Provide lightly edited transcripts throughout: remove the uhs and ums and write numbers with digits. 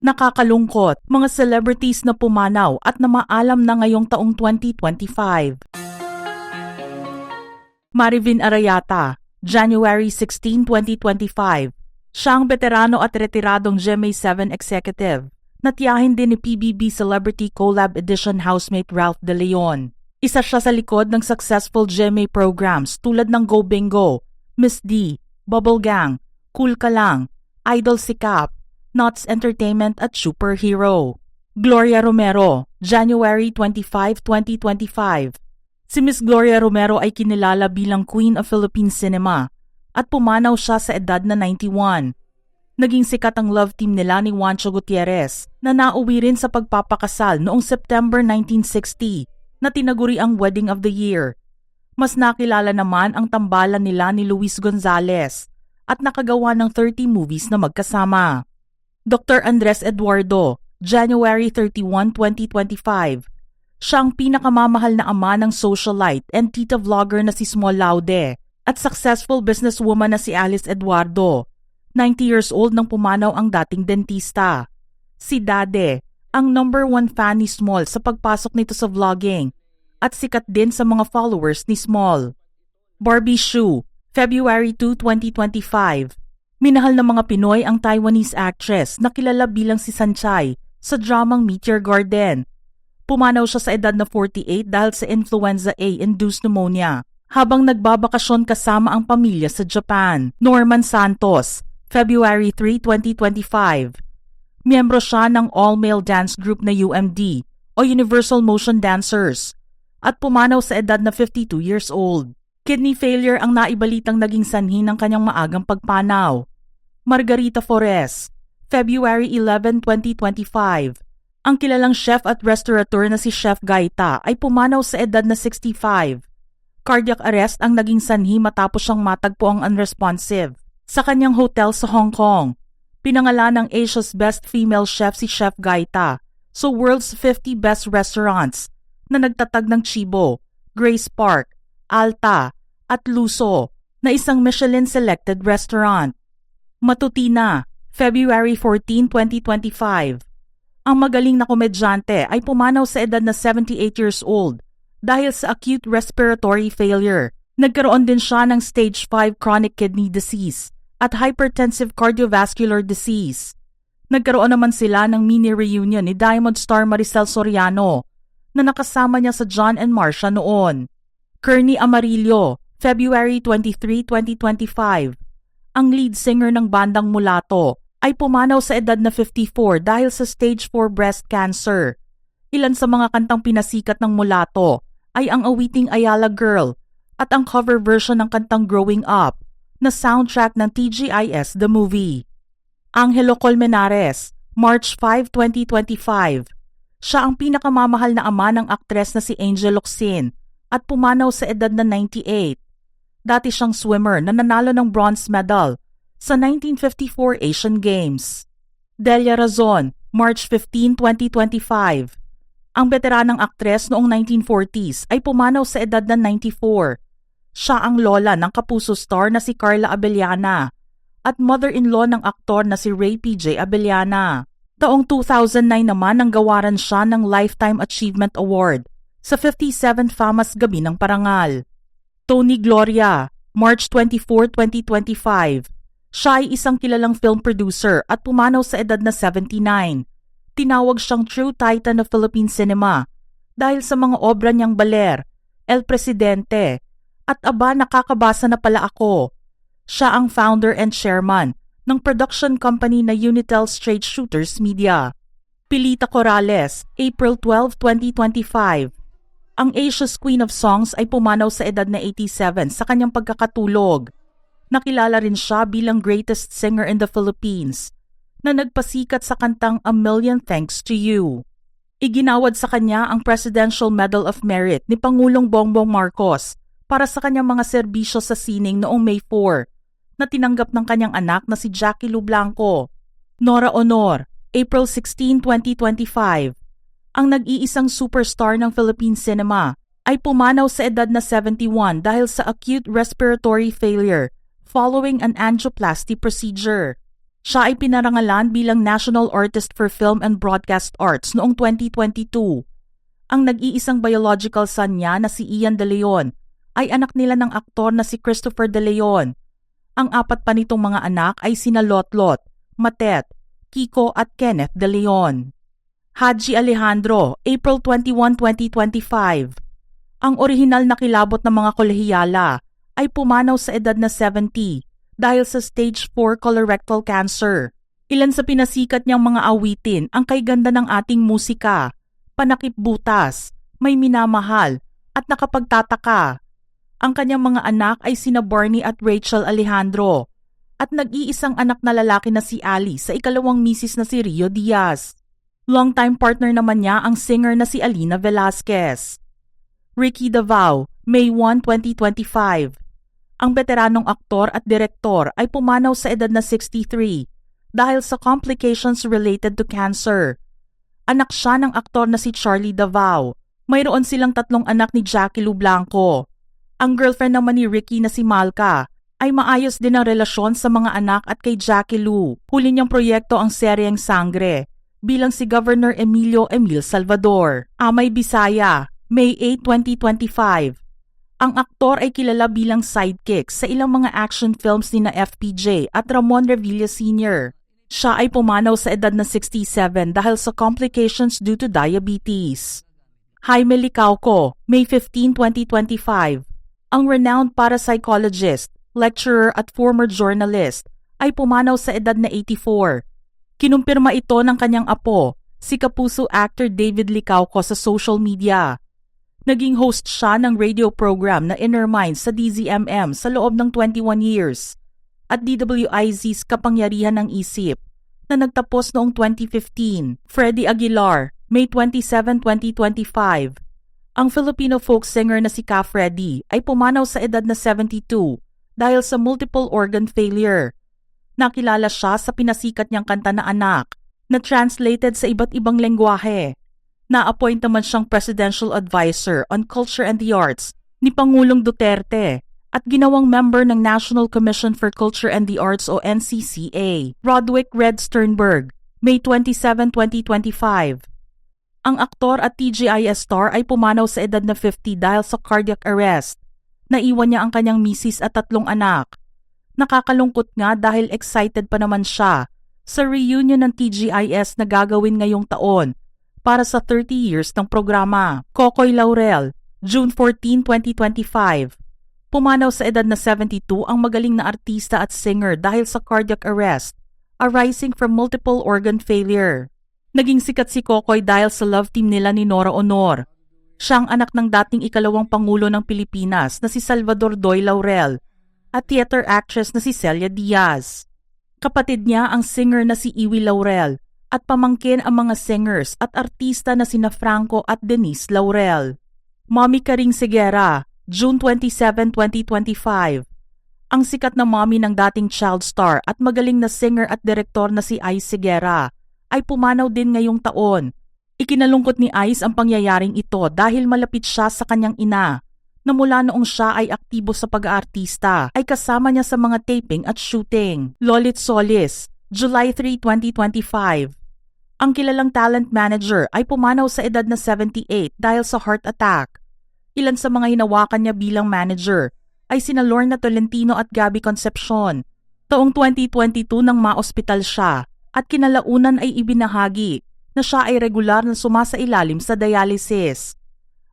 Nakakalungkot, mga celebrities na pumanaw at namaalam na ngayong taong 2025. Marivin Arayata, January 16, 2025. Siya ang veterano at retiradong GMA7 executive. Natiyahin din ni PBB Celebrity Collab Edition housemate Ralph De Leon. Isa siya sa likod ng successful GMA programs tulad ng Go Bingo, Miss D, Bubble Gang, Cool Ka Lang, Idol Sikap, Knots Entertainment at Superhero. Gloria Romero, January 25, 2025. Si Miss Gloria Romero ay kinilala bilang Queen of Philippine Cinema at pumanaw siya sa edad na 91. Naging sikat ang love team nila ni Juancho Gutierrez na nauwi rin sa pagpapakasal noong September 1960 na tinaguri ang Wedding of the Year. Mas nakilala naman ang tambalan nila ni Luis Gonzalez at nakagawa ng 30 movies na magkasama. Dr. Andres Eduardo, January 31, 2025. Siya ang pinakamamahal na ama ng socialite and tita vlogger na si Small Laude at successful businesswoman na si Alice Eduardo. 90 years old nang pumanaw ang dating dentista. Si Dade, ang #1 fan ni Small sa pagpasok nito sa vlogging at sikat din sa mga followers ni Small. Barbie Hsu, February 2, 2025. Minahal ng mga Pinoy ang Taiwanese actress na kilala bilang si Sanchay sa dramang Meteor Garden. Pumanaw siya sa edad na 48 dahil sa influenza A-induced pneumonia habang nagbabakasyon kasama ang pamilya sa Japan. Norman Santos, February 3, 2025. Miyembro siya ng all-male dance group na UMD o Universal Motion Dancers at pumanaw sa edad na 52 years old. Kidney failure ang naibalitang naging sanhi ng kanyang maagang pagpanaw. Margarita Forres, February 11, 2025. Ang kilalang chef at restaurateur na si Chef Gaita ay pumanaw sa edad na 65. Cardiac arrest ang naging sanhi matapos siyang matagpo ang unresponsive sa kanyang hotel sa Hong Kong. Pinangalan ng Asia's Best Female Chef si Chef Gaita sa World's 50 Best Restaurants na nagtatag ng Chibo, Grace Park, Alta at Luso na isang Michelin-selected restaurant. Matutina, February 14, 2025. Ang magaling na komedyante ay pumanaw sa edad na 78 years old dahil sa acute respiratory failure. Nagkaroon din siya ng stage 5 chronic kidney disease at hypertensive cardiovascular disease. Nagkaroon naman sila ng mini reunion ni Diamond star Maricel Soriano na nakasama niya sa John and Marcia noon. Kearney Amarillo, February 23, 2025. Ang lead singer ng bandang Mulato ay pumanaw sa edad na 54 dahil sa stage 4 breast cancer. Ilan sa mga kantang pinasikat ng Mulato ay ang awiting Ayala Girl at ang cover version ng kantang Growing Up na soundtrack ng TGIS The Movie. Angelo Colmenares, March 5, 2025. Siya ang pinakamamahal na ama ng aktres na si Angel Locsin at pumanaw sa edad na 98. Dati siyang swimmer na nanalo ng bronze medal sa 1954 Asian Games. Delia Razon, March 15, 2025. Ang veteranang aktres noong 1940s ay pumanaw sa edad na 94. Siya ang lola ng kapuso star na si Carla Abellana at mother-in-law ng aktor na si Ray PJ Abellana. Taong 2009 naman nang gawaran siya ng Lifetime Achievement Award sa 57th FAMAS Gabi ng Parangal. Tony Gloria, March 24, 2025. Siya ay isang kilalang film producer at pumanaw sa edad na 79. Tinawag siyang True Titan of Philippine Cinema dahil sa mga obra niyang Baler, El Presidente, at Aba Nakakabasa na Pala Ako. Siya ang founder and chairman ng production company na Unitel Straight Shooters Media. Pilita Corrales, April 12, 2025. Ang Asia's Queen of Songs ay pumanaw sa edad na 87 sa kanyang pagkakatulog. Nakilala rin siya bilang greatest singer in the Philippines na nagpasikat sa kantang A Million Thanks to You. Iginawad sa kanya ang Presidential Medal of Merit ni Pangulong Bongbong Marcos para sa kanyang mga serbisyo sa sining noong May 4 na tinanggap ng kanyang anak na si Jackie Lu Blanco. Nora Honor, April 16, 2025. Ang nag-iisang superstar ng Philippine cinema ay pumanaw sa edad na 71 dahil sa acute respiratory failure following an angioplasty procedure. Siya ay pinarangalan bilang National Artist for Film and Broadcast Arts noong 2022. Ang nag-iisang biological son niya na si Ian De Leon ay anak nila ng aktor na si Christopher De Leon. Ang apat pa nitong mga anak ay sina Lotlot, Matet, Kiko at Kenneth De Leon. Haji Alejandro, April 21, 2025. Ang orihinal na kilabot ng mga kolehiyala ay pumanaw sa edad na 70 dahil sa stage 4 colorectal cancer. Ilan sa pinasikat niyang mga awitin ang Kay Ganda ng Ating Musika, Panakip Butas, May Minamahal at Nakapagtataka. Ang kanyang mga anak ay sina Barney at Rachel Alejandro at nag-iisang anak na lalaki na si Ali sa ikalawang misis na si Rio Diaz. Longtime partner naman niya ang singer na si Alina Velasquez. Ricky Davao, May 1, 2025. Ang veteranong aktor at direktor ay pumanaw sa edad na 63 dahil sa complications related to cancer. Anak siya ng aktor na si Charlie Davao. Mayroon silang 3 anak ni Jackie Lu Blanco. Ang girlfriend naman ni Ricky na si Malca ay maayos din ang relasyon sa mga anak at kay Jackie Lu. Huli niyang proyekto ang seryeng Sangre bilang si Governor Emilio Salvador. Amay Bisaya, May 8, 2025. Ang aktor ay kilala bilang sidekick sa ilang mga action films ni na FPJ at Ramon Revilla Sr. Siya ay pumanaw sa edad na 67 dahil sa complications due to diabetes. Jaime Licauco, May 15, 2025. Ang renowned parapsychologist, lecturer at former journalist ay pumanaw sa edad na 84. Kinumpirma ito ng kanyang apo, si kapuso actor David Licauco sa social media. Naging host siya ng radio program na Inner Minds sa DZMM sa loob ng 21 years at DWIZ's Kapangyarihan ng Isip na nagtapos noong 2015. Freddie Aguilar, May 27, 2025. Ang Filipino folk singer na si Ka Freddy ay pumanaw sa edad na 72 dahil sa multiple organ failure. Nakilala siya sa pinasikat niyang kanta na Anak na translated sa iba't ibang lengguwahe. Na-appoint naman siyang Presidential Advisor on Culture and the Arts ni Pangulong Duterte at ginawang member ng National Commission for Culture and the Arts o NCCA. Roderick Red Sternberg, May 27, 2025. Ang aktor at TGIS star ay pumanaw sa edad na 50 dahil sa cardiac arrest. Naiwan niya ang kanyang misis at 3 anak. Nakakalungkot nga dahil excited pa naman siya sa reunion ng TGIS na gagawin ngayong taon para sa 30 years ng programa. Kokoy Laurel, June 14, 2025. Pumanaw sa edad na 72 ang magaling na artista at singer dahil sa cardiac arrest arising from multiple organ failure. Naging sikat si Kokoy dahil sa love team nila ni Nora Honor. Siya ang anak ng dating ikalawang Pangulo ng Pilipinas na si Salvador Doy Laurel at theater actress na si Celia Diaz. Kapatid niya ang singer na si Iwi Laurel at pamangkin ang mga singers at artista na sina Franco at Denise Laurel. Mommy Karing Seguera, June 27, 2025. Ang sikat na mommy ng dating child star at magaling na singer at direktor na si Ice Seguera ay pumanaw din ngayong taon. Ikinalungkot ni Ice ang pangyayaring ito dahil malapit siya sa kanyang ina na mula noong siya ay aktibo sa pag-aartista ay kasama niya sa mga taping at shooting. Lolit Solis, July 3, 2025. Ang kilalang talent manager ay pumanaw sa edad na 78 dahil sa heart attack. Ilan sa mga hinawakan niya bilang manager ay sina Lorna Tolentino at Gabby Concepcion. Taong 2022 nang ma-ospital siya at kinalaunan ay ibinahagi na siya ay regular na sumasailalim sa dialysis.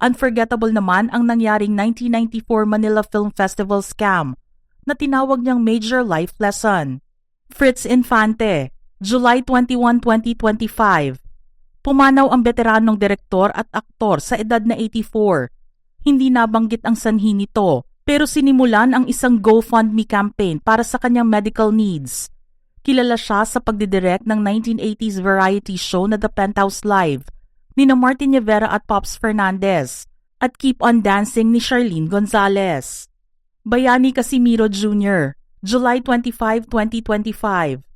Unforgettable naman ang nangyaring 1994 Manila Film Festival scam na tinawag niyang major life lesson. Fritz Infante, July 21, 2025. Pumanaw ang veteranong direktor at aktor sa edad na 84. Hindi nabanggit ang sanhi nito pero sinimulan ang isang GoFundMe campaign para sa kanyang medical needs. Kilala siya sa pagdidirect ng 1980s variety show na The Penthouse Live ni na Martin Rivera at Pops Fernandez at Keep on Dancing ni Charlene Gonzalez. Bayani Casimiro Jr., July 25, 2025.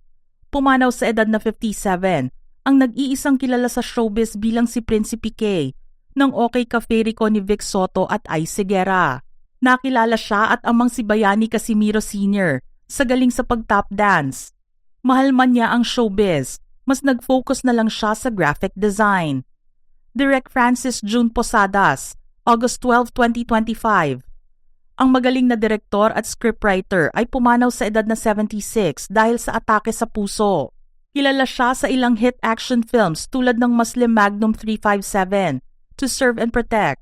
Pumanaw sa edad na 57 ang nag-iisang kilala sa showbiz bilang si Prinsipe K ng OK Cafe Rico ni Vic Soto at Ice Seguera. Nakilala siya at amang si Bayani Casimiro Sr. sa galing sa pag-tap dance. Mahal man niya ang showbiz, mas nag-focus na lang siya sa graphic design. Direk Francis June Posadas, August 12, 2025. Ang magaling na direktor at scriptwriter ay pumanaw sa edad na 76 dahil sa atake sa puso. Kilala siya sa ilang hit action films tulad ng Muslim Magnum 357, To Serve and Protect,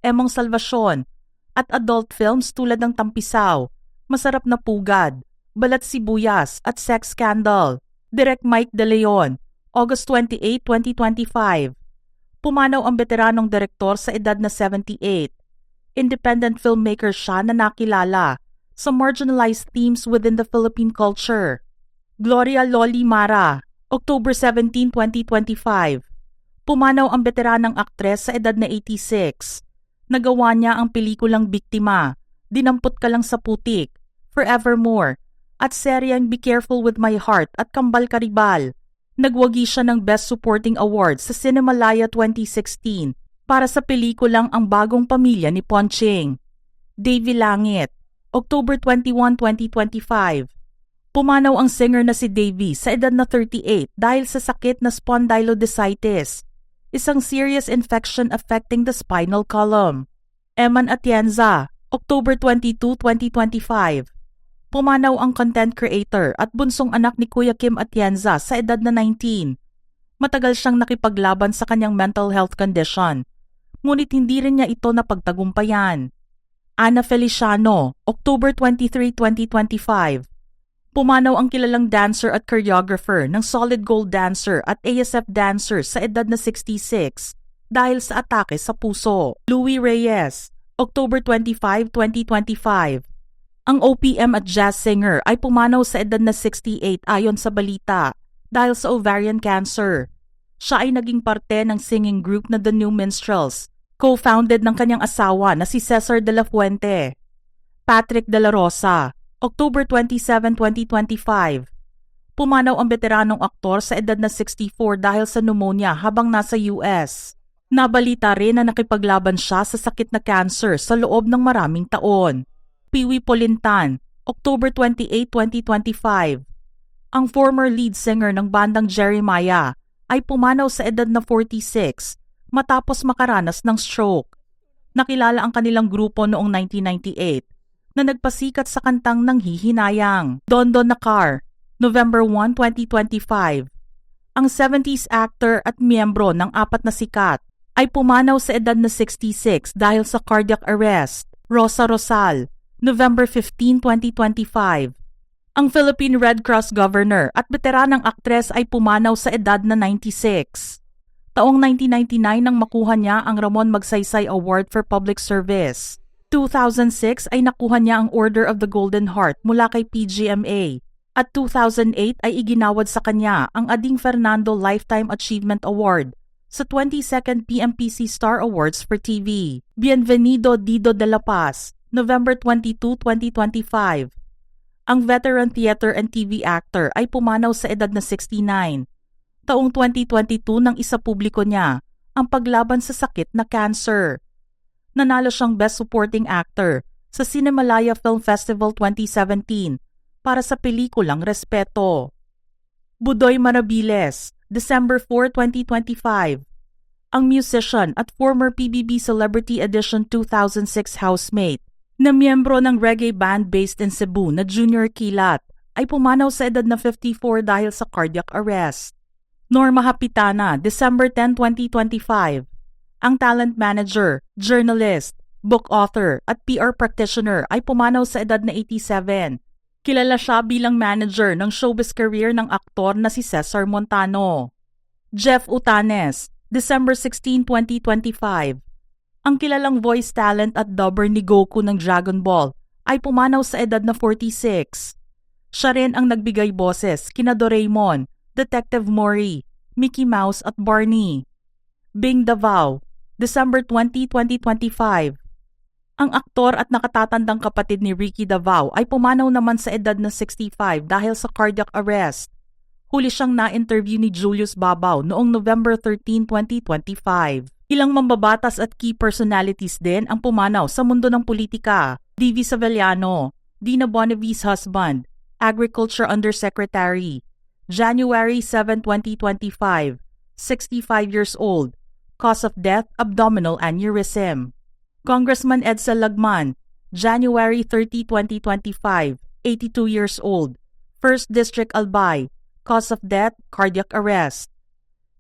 Emong Salvacion, at adult films tulad ng Tampisaw, Masarap na Pugad, Balat Sibuyas at Sex Scandal. Direk Mike De Leon, August 28, 2025. Pumanaw ang veteranong direktor sa edad na 78. Independent filmmaker siya na nakilala sa marginalized themes within the Philippine culture. Gloria Loli Mara, October 17, 2025. Pumanaw ang veteranang aktres sa edad na 86. Nagawa niya ang pelikulang Biktima, Dinampot Ka Lang sa Putik, Forevermore, at seryeng Be Careful with My Heart at Kambal Karibal. Nagwagi siya ng Best Supporting Award sa Cinemalaya 2016 para sa pelikulang Ang Bagong Pamilya ni Ponching. Davy Langit, October 21, 2025. Pumanaw ang singer na si Davy sa edad na 38 dahil sa sakit na spondylodiscitis, isang serious infection affecting the spinal column. Eman Atienza, October 22, 2025. Pumanaw ang content creator at bunsong anak ni Kuya Kim Atienza sa edad na 19. Matagal siyang nakipaglaban sa kanyang mental health condition, ngunit hindi rin niya ito napagtagumpayan. Ana Feliciano, October 23, 2025. Pumanaw ang kilalang dancer at choreographer ng Solid Gold Dancer at ASF Dancer sa edad na 66 dahil sa atake sa puso. Louie Reyes, October 25, 2025. Ang OPM at jazz singer ay pumanaw sa edad na 68 ayon sa balita dahil sa ovarian cancer. Siya ay naging parte ng singing group na The New Minstrels, co-founded ng kanyang asawa na si Cesar de la Fuente. Patrick de la Rosa, October 27, 2025. Pumanaw ang veteranong aktor sa edad na 64 dahil sa pneumonia habang nasa US. Nabalita rin na nakipaglaban siya sa sakit na cancer sa loob ng maraming taon. Piwi Polintan, October 28, 2025. Ang former lead singer ng bandang Jeremiah ay pumanaw sa edad na 46 matapos makaranas ng stroke. Nakilala ang kanilang grupo noong 1998 na nagpasikat sa kantang Nanghihinayang. Dondon Nakar, November 1, 2025. Ang 70s actor at miyembro ng apat na sikat ay pumanaw sa edad na 66 dahil sa cardiac arrest. Rosa Rosal, November 15, 2025. Ang Philippine Red Cross Governor at veteranang aktres ay pumanaw sa edad na 96. Taong 1999 nang makuha niya ang Ramon Magsaysay Award for Public Service. 2006 ay nakuha niya ang Order of the Golden Heart mula kay PGMA. At 2008 ay iginawad sa kanya ang Ading Fernando Lifetime Achievement Award sa 22nd PMPC Star Awards for TV. Bienvenido Dido de la Paz, November 22, 2025. Ang veteran theater and TV actor ay pumanaw sa edad na 69. Taong 2022 nang isa publiko niya ang paglaban sa sakit na cancer. Nanalo siyang Best Supporting Actor sa Cinemalaya Film Festival 2017 para sa pelikulang Respeto. Budoy Marabiles, December 4, 2025. Ang musician at former PBB Celebrity Edition 2006 housemate na miyembro ng reggae band based in Cebu na Junior Kilat ay pumanaw sa edad na 54 dahil sa cardiac arrest. Norma Hapitana, December 10, 2025. Ang talent manager, journalist, book author at PR practitioner ay pumanaw sa edad na 87. Kilala siya bilang manager ng showbiz career ng aktor na si Cesar Montano. Jeff Utanes, December 16, 2025. Ang kilalang voice talent at dubber ni Goku ng Dragon Ball ay pumanaw sa edad na 46. Siya rin ang nagbigay boses kina Doraemon, Detective Mori, Mickey Mouse at Barney. Bing Davao, December 20, 2025. Ang aktor at nakatatandang kapatid ni Ricky Davao ay pumanaw naman sa edad na 65 dahil sa cardiac arrest. Huli siyang na-interview ni Julius Babaw noong November 13, 2025. Ilang mambabatas at key personalities din ang pumanaw sa mundo ng politika. Divi Savellano, Dina Bonavi's husband, Agriculture Undersecretary, January 7, 2025, 65 years old. Cause of death, abdominal aneurysm. Congressman Edsel Lagman, January 30, 2025, 82 years old. 1st District Albay. Cause of death, cardiac arrest.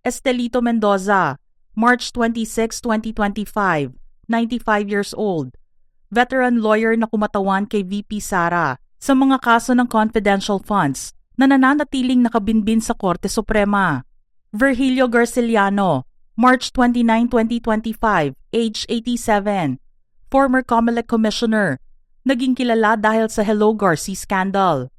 Estelito Mendoza, March 26, 2025, 95 years old. Veteran lawyer na kumatawan kay VP Sara sa mga kaso ng confidential funds na nananatiling nakabinbin sa Korte Suprema. Virgilio Garciliano, March 29, 2025, age 87. Former COMELEC Commissioner, naging kilala dahil sa Hello Garci scandal.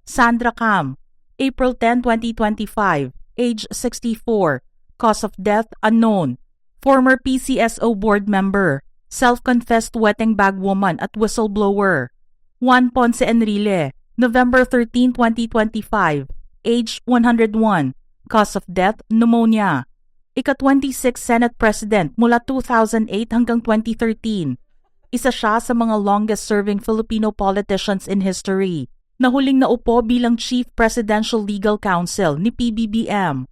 Sandra Cam, April 10, 2025, age 64. Cause of death unknown. Former PCSO board member, self-confessed wetting bag woman at whistleblower. Juan Ponce Enrile, November 13, 2025, age 101. Cause of death, pneumonia. Ika-26 Senate President mula 2008 hanggang 2013. Isa siya sa mga longest-serving Filipino politicians in history. Nahuling naupo bilang Chief Presidential Legal Counsel ni PBBM.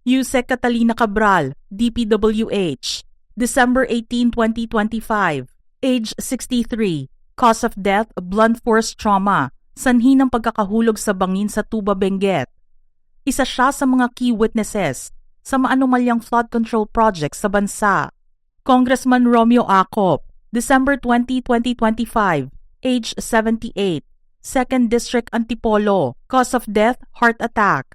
Yusek Catalina Cabral, DPWH, December 18, 2025, age 63. Cause of death, blunt force trauma, sanhi ng pagkakahulog sa bangin sa Tuba, Benguet. Isa siya sa mga key witnesses sa maanumalyang flood control project sa bansa. Congressman Romeo Acop, December 20, 2025, age 78, 2nd District Antipolo, cause of death, heart attack.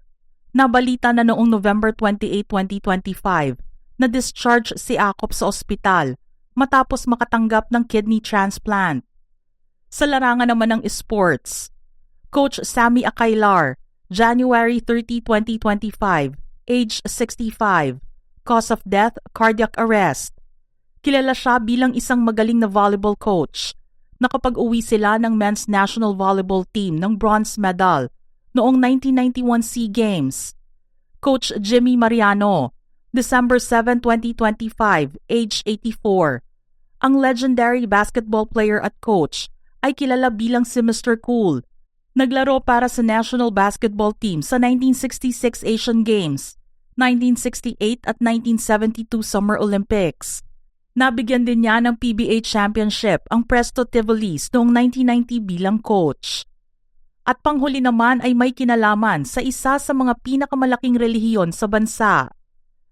Nabalita na noong November 28, 2025, na discharge si Acop sa ospital matapos makatanggap ng kidney transplant. Sa larangan naman ng sports, Coach Sammy Acailar, January 30, 2025, age 65, cause of death, cardiac arrest. Kilala siya bilang isang magaling na volleyball coach. Nakapag-uwi sila ng men's national volleyball team ng bronze medal noong 1991 SEA Games. Coach Jimmy Mariano, December 7, 2025, age 84. Ang legendary basketball player at coach ay kilala bilang si Mr. Cool. Naglaro para sa national basketball team sa 1966 Asian Games, 1968 at 1972 Summer Olympics. Nabigyan din niya ng PBA Championship ang Presto Tivolis noong 1990 bilang coach. At panghuli naman ay may kinalaman sa isa sa mga pinakamalaking relihiyon sa bansa.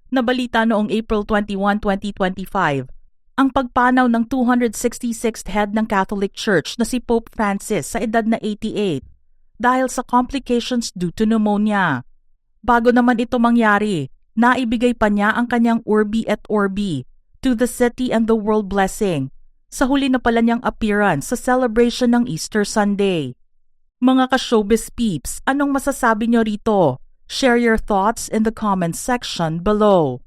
Nabalita noong April 21, 2025, ang pagpanaw ng 266th head ng Catholic Church na si Pope Francis sa edad na 88 dahil sa complications due to pneumonia. Bago naman ito mangyari, naibigay pa niya ang kanyang Urbi et Orbi to the city and the world blessing sa huli na pala niyang appearance sa celebration ng Easter Sunday. Mga ka-showbiz peeps, anong masasabi niyo rito? Share your thoughts in the comments section below.